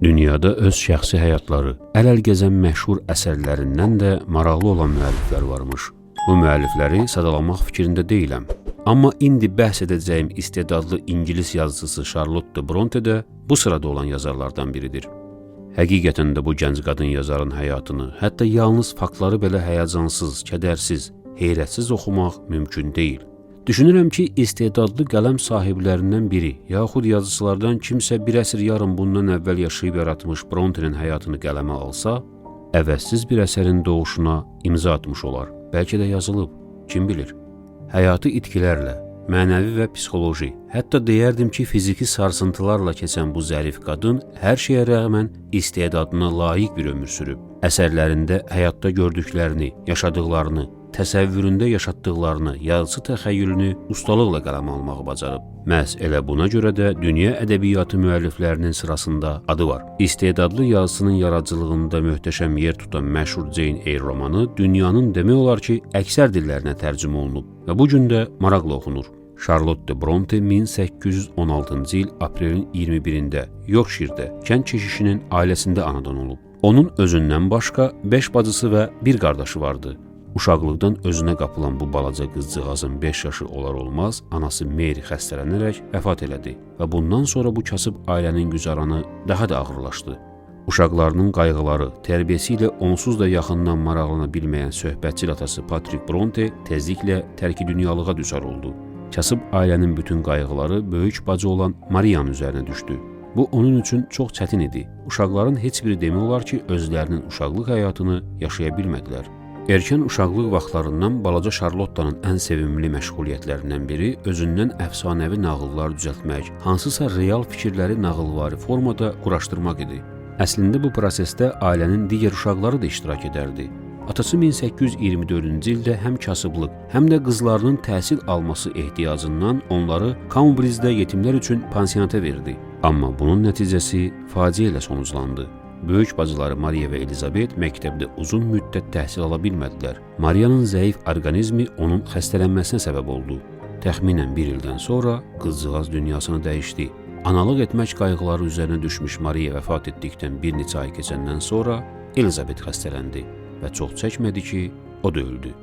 Dünyada öz şəxsi həyatları, əl-əl gəzən məşhur əsərlərindən də maraqlı olan müəlliflər varmış. Bu müəllifləri sadalamaq fikrində deyiləm. Amma indi bəhs edəcəyim istedadlı İngilis yazıcısı Charlotte Bronte də bu sırada olan yazarlardan biridir. Həqiqətən də bu gənc qadın yazarın həyatını, hətta yalnız faktları belə həyəcansız, kədərsiz, heyrətsiz oxumaq mümkün deyil. Düşünürəm ki, istedadlı qələm sahiblərindən biri, yaxud yazıçılardan kimsə bir əsr yarım bundan əvvəl yaşayıb yaratmış Bronte'nin həyatını qələmə alsa, əvəzsiz bir əsərin doğuşuna imza atmış olar. Bəlkə də yazılıb, kim bilir. Həyatı itkilərlə, mənəvi və psixoloji, hətta deyərdim ki, fiziki sarsıntılarla keçən bu zərif qadın hər şeyə rəğmən istedadına layiq bir ömür sürüb. Əsərlərində həyatda gördüklərini, yaşadıqlarını, təsəvvüründə yaşatdıqlarını, yazısı təxəyyülünü ustalıqla qələmə almağı bacarıb. Məhz elə buna görə də dünya ədəbiyyatı müəlliflərinin sırasında adı var. İstedadlı yazısının yaradıcılığında möhtəşəm yer tutan məşhur Jane Eyre romanı dünyanın demək olar ki, əksər dillərinə tərcümə olunub və bu gün də maraqla oxunur. Charlotte Bronte 1816-cı il aprelin 21-də Yorkshire-də kənd keşişinin ailəsində anadan olub. Onun özündən başqa 5 bacısı və bir qardaşı vardı. Uşaqlıqdan özünə qapılan bu balaca qızcığazın 5 yaşı olar-olmaz anası Mary xəstələnərək vəfat elədi və bundan sonra bu kasıb ailənin güzaranı daha da ağırlaşdı. Uşaqlarının qayğıları, tərbiyəsi ilə onsuz da yaxından maraqlana bilməyən söhbətçi atası Patrick Bronte tezliklə tərki dünyalığa düçar oldu. Kasıb ailənin bütün qayğıları böyük bacı olan Marianın üzərinə düşdü. Bu onun üçün çox çətin idi. Uşaqların heç biri demək olar ki, özlərinin uşaqlıq həyatını yaşaya bilmədilər. Erkən uşaqlıq vaxtlarından balaca Charlotte'nın ən sevimli məşğuliyyətlərindən biri özündən əfsanəvi nağıllar düzəltmək, hansısa real fikirləri nağılvari formada quraşdırmaq idi. Əslində bu prosesdə ailənin digər uşaqları da iştirak edərdi. Atası 1824-cü ildə həm kasıblıq, həm də qızlarının təhsil alması ehtiyacından onları Cambridge-də yetimlər üçün pansionata verdi. Amma bunun nəticəsi faciə ilə sonuclandı. Böyük bacıları Maria və Elizabeth məktəbdə uzun müddət təhsil ala bilmədilər. Marianın zəif orqanizmi onun xəstələnməsinə səbəb oldu. Təxminən bir ildən sonra qızcığaz dünyasını dəyişdi. Analıq etmək qayğıları üzərinə düşmüş Maria vəfat etdikdən bir neçə ay keçəndən sonra Elizabeth xəstələndi və çox çəkmədi ki, o da öldü.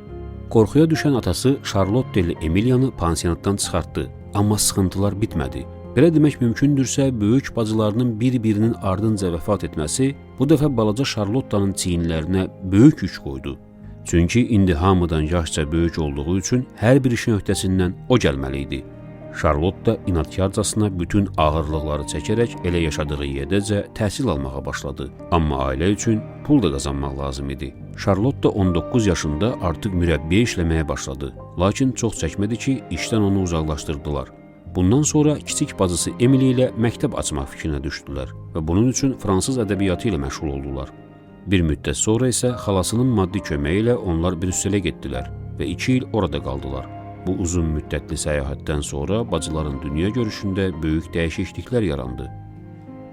Qorxuya düşən atası Charlotte ilə Emilia'nı pansionatdan çıxartdı, amma sıxıntılar bitmədi. Belə demək mümkündürsə, böyük bacılarının bir-birinin ardınca vəfat etməsi bu dəfə balaca Charlotte'nın çiyinlərinə böyük yük qoydu. Çünki indi hamıdan yaşca böyük olduğu üçün hər bir işin öhdəsindən o gəlməli idi. Charlotte inadkarcasına bütün ağırlıqları çəkərək elə yaşadığı yerdəcə təhsil almağa başladı. Amma ailə üçün pul da qazanmaq lazım idi. Charlotte 19 yaşında artıq mürəbbiyə işləməyə başladı. Lakin çox çəkmədi ki, işdən onu uzaqlaşdırdılar. Bundan sonra kiçik bacısı Emily ilə məktəb açmaq fikrinə düşdülər və bunun üçün fransız ədəbiyyatı ilə məşğul oldular. Bir müddət sonra isə xalasının maddi köməyi ilə onlar Brüsselə getdilər və 2 il orada qaldılar. Bu uzun müddətli səyahətdən sonra bacıların dünya görüşündə böyük dəyişikliklər yarandı.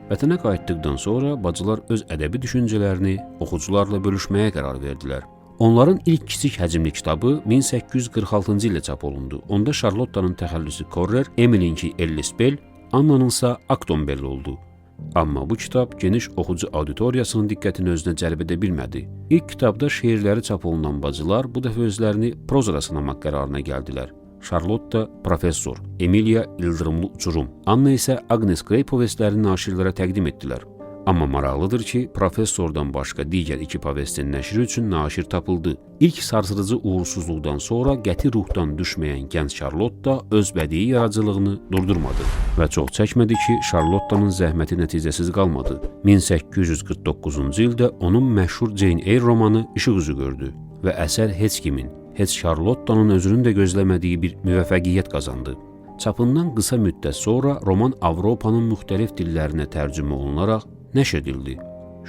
Vətənə qayıtdıqdan sonra bacılar öz ədəbi düşüncələrini oxucularla bölüşməyə qərar verdilər. Onların ilk kiçik həcmli kitabı 1846-cı ildə çap olundu. Onda Charlotte'nın təxəllüsü Correr, Emily'inki Ellis Bell, Anna'nınsa Acton Bell oldu. Amma bu kitab geniş oxucu auditoriyasının diqqətini özünə cəlb edə bilmədi. İlk kitabda şeirləri çap olunan bacılar bu dəfə özlərini prozada sınamaq qərarına gəldilər. Charlotte professor, Emilia İldırımlı uçurum, Anna isə Agnes Grey povestlərini naşirlərə təqdim etdilər. Amma maraqlıdır ki, professordan başqa digər 2 povestin nəşri üçün naşir tapıldı. İlk sarsıdıcı uğursuzluqdan sonra qəti ruhdan düşməyən gənc Charlotte öz bədii yaradıcılığını durdurmadı və çox çəkmədi ki, Charlotte'nın zəhməti nəticəsiz qalmadı. 1849-cu ildə onun məşhur Jane Eyre romanı işıq üzü gördü və əsər heç kimin, heç Charlotte'nın özünün də gözləmədiyi bir müvəffəqiyyət qazandı. Çapından qısa müddət sonra roman Avropanın müxtəlif dillərinə tərcümə olunaraq nəşr edildi.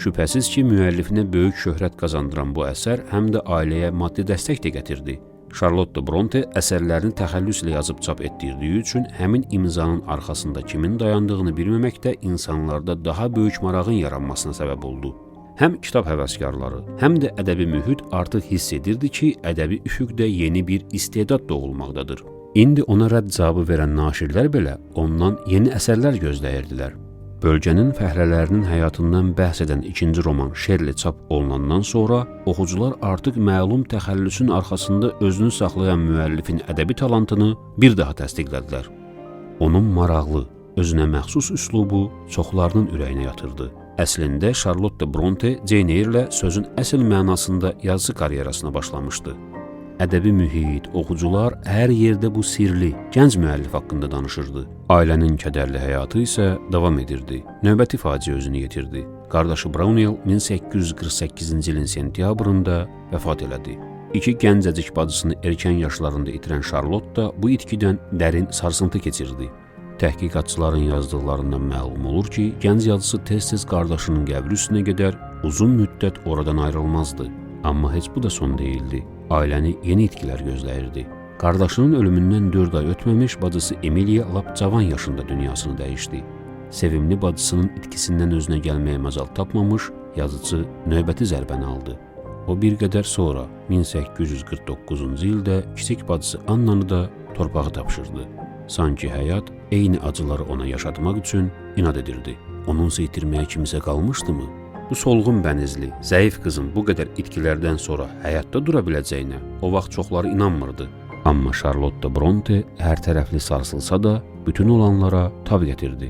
Şübhəsiz ki, müəllifinə böyük şöhrət qazandıran bu əsər həm də ailəyə maddi dəstək də gətirdi. Charlotte Bronte əsərlərini təxəllüslə yazıb çap etdirdiyi üçün həmin imzanın arxasında kimin dayandığını bilməmək də insanlarda daha böyük marağın yaranmasına səbəb oldu. Həm kitab həvəskarları, həm də ədəbi mühit artıq hiss edirdi ki, ədəbi üfüqdə yeni bir istedad doğulmaqdadır. İndi ona rədd cavabı verən naşirlər belə ondan yeni əsərlər gözləyirdilər. Bölgənin fəhlələrinin həyatından bəhs edən ikinci roman Şerli çap olunandan sonra oxucular artıq məlum təxəllüsün arxasında özünü saxlayan müəllifin ədəbi talantını bir daha təsdiqlədilər. Onun maraqlı, özünə məxsus üslubu çoxlarının ürəyinə yatırdı. Əslində Charlotte Bronte Jane Eyre-lə sözün əsl mənasında yazı karyerasına başlamışdı. Ədəbi mühit, oxucular hər yerdə bu sirli, gənc müəllif haqqında danışırdı. Ailənin kədərli həyatı isə davam edirdi. Növbəti faciə özünü yetirdi. Qardaşı Brownell 1848-ci ilin sentyabrında vəfat elədi. İki gəncəcik bacısını erkən yaşlarında itirən Charlotte bu itkidən dərin sarsıntı keçirdi. Təhqiqatçıların yazdıqlarından məlum olur ki, gənc yazısı tez-tez qardaşının qəbri üstünə gedər, uzun müddət oradan ayrılmazdı. Amma heç bu da son deyildi. Ailəni yeni itkilər gözləyirdi. Qardaşının ölümündən 4 ay ötməmiş bacısı Emilia lap cavan yaşında dünyasını dəyişdi. Sevimli bacısının itkisindən özünə gəlməyə macal tapmamış, yazıcı növbəti zərbəni aldı. O bir qədər sonra 1849-cu ildə kiçik bacısı Annanı da torpağı tapşırdı. Sanki həyat eyni acıları ona yaşatmaq üçün inad edirdi. Onunsa itirməyə kimsə qalmışdımı? Bu solğun bənizli, zəif qızın bu qədər itkilərdən sonra həyatda dura biləcəyinə o vaxt çoxları inanmırdı. Amma Charlotte Bronte hər tərəfli sarsılsa da bütün olanlara tab gətirdi.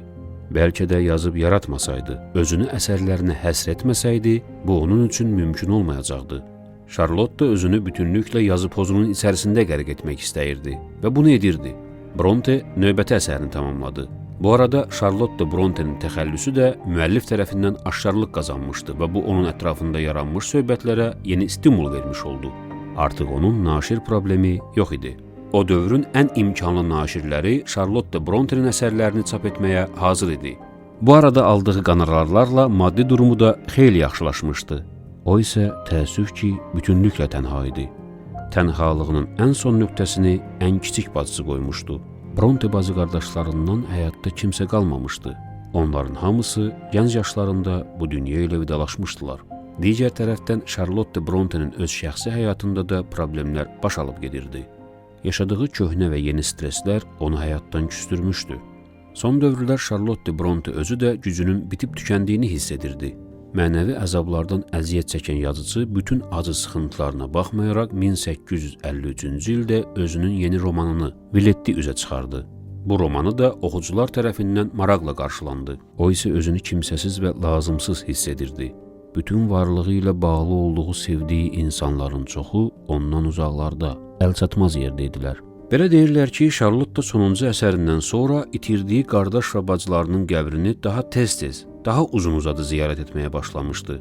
Bəlkə də yazıb yaratmasaydı, özünü əsərlərinə həsr etməsəydi, bu onun üçün mümkün olmayacaqdı. Charlotte özünü bütünlüklə yazı pozunun içərisində qərq etmək istəyirdi və bunu edirdi. Bronte növbəti əsərini tamamladı. Bu arada Charlotte Bronte'nin təxəllüsü də müəllif tərəfindən aşkarlıq qazanmışdı və bu onun ətrafında yaranmış söhbətlərə yeni stimul vermiş oldu. Artıq onun naşir problemi yox idi. O dövrün ən imkanlı naşirləri Charlotte Bronte'nin əsərlərini çap etməyə hazır idi. Bu arada aldığı qonorarlarla maddi durumu da xeyli yaxşılaşmışdı. O isə təəssüf ki, bütünlüklə tənha idi. Tənhalığının ən son nöqtəsini ən kiçik bacısı qoymuşdu. Bronte bacı qardaşlarından həyatda kimsə qalmamışdı. Onların hamısı gənc yaşlarında bu dünya ilə vidalaşmışdılar. Digər tərəfdən Charlotte Bronte'nin öz şəxsi həyatında da problemlər baş alıb gedirdi. Yaşadığı köhnə və yeni stresslər onu həyatdan küstürmüşdü. Son dövrlər Charlotte Bronte özü də gücünün bitib tükəndiyini hiss edirdi. Mənəvi əzablardan əziyyət çəkən yazıcı bütün acı sıxıntılarına baxmayaraq 1853-cü ildə özünün yeni romanını Villetti üzə çıxardı. Bu romanı da oxucular tərəfindən maraqla qarşılandı. O isə özünü kimsəsiz və lazımsız hiss edirdi. Bütün varlığı ilə bağlı olduğu sevdiyi insanların çoxu ondan uzaqlarda, əlçatmaz yerdə idilər. Belə deyirlər ki, Charlotte sonuncu əsərindən sonra itirdiyi qardaş və bacılarının qəbrini daha tez-tez, daha uzun-uzadı ziyarət etməyə başlamışdı.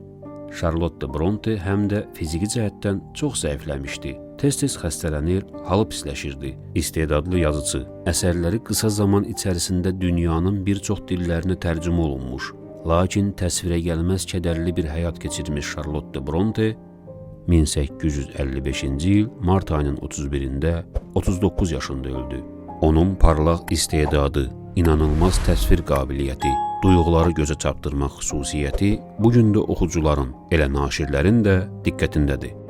Charlotte Bronte həm də fiziki cəhətdən çox zəifləmişdi. Tez-tez xəstələnir, halı pisləşirdi. İstedadlı yazıcı, əsərləri qısa zaman içərisində dünyanın bir çox dillərinə tərcümə olunmuş, lakin təsvirə gəlməz kədərli bir həyat keçirmiş Charlotte Bronte 1855-ci il mart ayının 31-də 39 yaşında öldü. Onun parlaq istedadı, inanılmaz təsvir qabiliyyəti, duyğuları gözə çarpdırmaq xüsusiyyəti bu gün də oxucuların, elə naşirlərin də diqqətindədir.